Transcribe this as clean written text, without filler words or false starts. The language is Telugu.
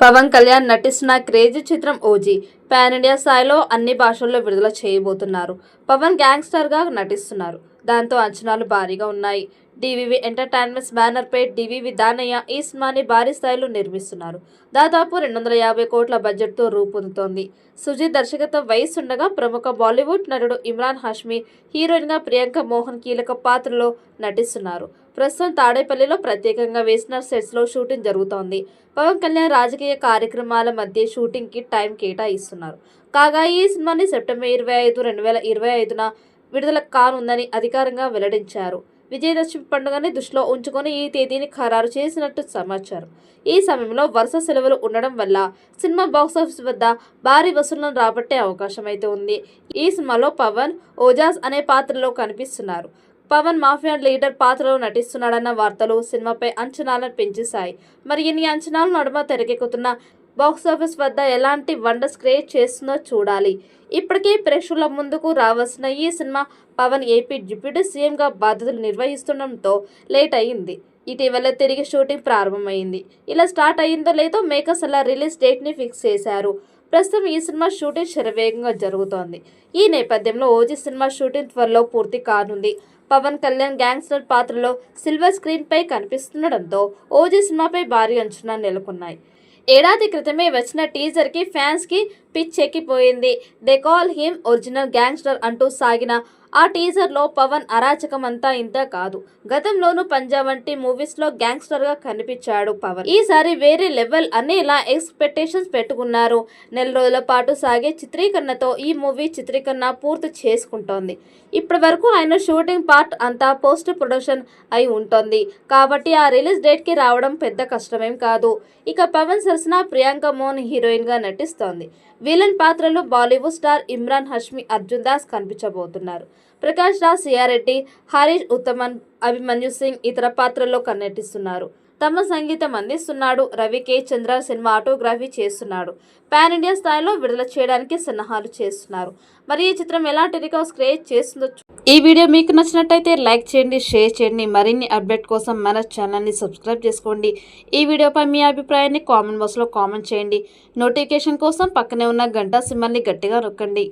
పవన్ కళ్యాణ్ నటిస్తున్న క్రేజీ చిత్రం ఓజీ పాన్ ఇండియా స్థాయిలో అన్ని భాషల్లో విడుదల చేయబోతున్నారు. పవన్ గ్యాంగ్స్టర్ గా నటిస్తున్నారు. దాంతో అంచనాలు భారీగా ఉన్నాయి. డివివి ఎంటర్టైన్మెంట్స్ బ్యానర్ పై డివివి దానయ్య ఈ సినిమాని భారీ స్థాయిలో నిర్మిస్తున్నారు. దాదాపు 250 కోట్ల బడ్జెట్ తో రూపొందుతోంది. సుజీత్ దర్శకత్వం వహిస్తుండగా ప్రముఖ బాలీవుడ్ నటుడు ఇమ్రాన్ హాష్మి, హీరోయిన్ గా ప్రియాంక మోహన్ కీలక పాత్రలో నటిస్తున్నారు. ప్రస్తుతం తాడేపల్లిలో ప్రత్యేకంగా వేసిన సెట్స్ లో షూటింగ్ జరుగుతోంది. పవన్ కళ్యాణ్ రాజకీయ కార్యక్రమాల మధ్య షూటింగ్ కి టైం కేటాయిస్తున్నారు. కాగా ఈ సినిమాని సెప్టెంబర్ 25, 2025న విడుదల కానుందని అధికారికంగా వెల్లడించారు. విజయదశమి పండుగని దృష్టిలో ఉంచుకొని ఈ తేదీని ఖరారు చేసినట్టు సమాచారం. ఈ సమయంలో వరుస సెలవులు ఉండడం వల్ల సినిమా బాక్సాఫీస్ వద్ద భారీ వసూళ్లను రాబట్టే అవకాశం అయితే ఉంది. ఈ సినిమాలో పవన్ ఓజాస్ అనే పాత్రలో కనిపిస్తున్నారు. పవన్ మాఫియా లీడర్ పాత్రలో నటిస్తున్నాడన్న వార్తలు సినిమాపై అంచనాలను పెంచేశాయి. మరి ఇన్ని అంచనాల నడుమ తెరకెక్కుతున్న బాక్సాఫీస్ వద్ద ఎలాంటి వండర్స్ క్రియేట్ చేస్తుందో చూడాలి. ఇప్పటికే ప్రేక్షకుల ముందుకు రావాల్సిన ఈ సినిమా పవన్ ఏపీ డిప్యూటీ సీఎంగా బాధ్యతలు నిర్వహిస్తుండటంతో లేట్ అయింది. ఇటీవల తిరిగి షూటింగ్ ప్రారంభమైంది. ఇలా స్టార్ట్ అయ్యిందో లేదో మేకర్స్ అలా రిలీజ్ డేట్ని ఫిక్స్ చేశారు. ప్రస్తుతం ఈ సినిమా షూటింగ్ శరవేగంగా జరుగుతోంది. ఈ నేపథ్యంలో ఓజీ సినిమా షూటింగ్ త్వరలో పూర్తి కానుంది. పవన్ కళ్యాణ్ గ్యాంగ్స్టర్ పాత్రలో సిల్వర్ స్క్రీన్ పై కనిపిస్తుండటంతో ఓజీ సినిమాపై భారీ అంచనాలు నెలకొన్నాయి. ఏడాది క్రితమే వచ్చిన టీజర్ కి ఫ్యాన్స్ కి పిచ్చెక్కిపోయింది. They call him original gangster అంటూ సాగిన ఆ టీజర్ లో పవన్ అరాచకం అంతా ఇంత కాదు. గతంలోనూ పంజాబ్ వంటి మూవీస్ లో గ్యాంగ్స్టర్ గా కనిపించాడు పవన్. ఈసారి వేరే లెవెల్ అనేలా ఎక్స్పెక్టేషన్స్ పెట్టుకున్నారు. నెల రోజుల పాటు సాగే చిత్రీకరణతో ఈ మూవీ చిత్రీకరణ పూర్తి చేసుకుంటోంది. ఇప్పటి వరకు ఆయన షూటింగ్ పార్ట్ అంతా పోస్ట్ ప్రొడక్షన్ అయి ఉంటుంది. కాబట్టి ఆ రిలీజ్ డేట్ కి రావడం పెద్ద కష్టమేం కాదు. ఇక పవన్ సరసన ప్రియాంక మోహన్ హీరోయిన్ గా నటిస్తోంది. విలన్ పాత్రలో బాలీవుడ్ స్టార్ ఇమ్రాన్ హాష్మి, అర్జున్ దాస్ కనిపించబోతున్నారు. ప్రకాష్ రాజ్, సియారెడ్డి, హరీష్ ఉత్తమన్, అభిమన్యు సింగ్ ఇతర పాత్రల్లో నటిస్తున్నారు. తమ సంగీతం అందిస్తున్నాడు. రవి కే చంద్ర సినిమా ఆటోగ్రఫీ చేస్తున్నాడు. పాన్ ఇండియా స్థాయిలో విడుదల చేయడానికి సన్నాహాలు చేస్తున్నారు. మరి ఈ చిత్రం ఎలాంటి రికార్డ్స్ క్రియేట్ చేస్తుందో ఈ వీడియో మీకు నచ్చినట్టయితే లైక్ చేయండి, షేర్ చేయండి. మరిన్ని అప్డేట్ కోసం మన ఛానల్ని సబ్స్క్రైబ్ చేసుకోండి. ఈ వీడియోపై మీ అభిప్రాయాన్ని కామెంట్ బాక్స్లో కామెంట్ చేయండి. నోటిఫికేషన్ కోసం పక్కనే ఉన్న గంట సింబల్ని గట్టిగా నొక్కండి.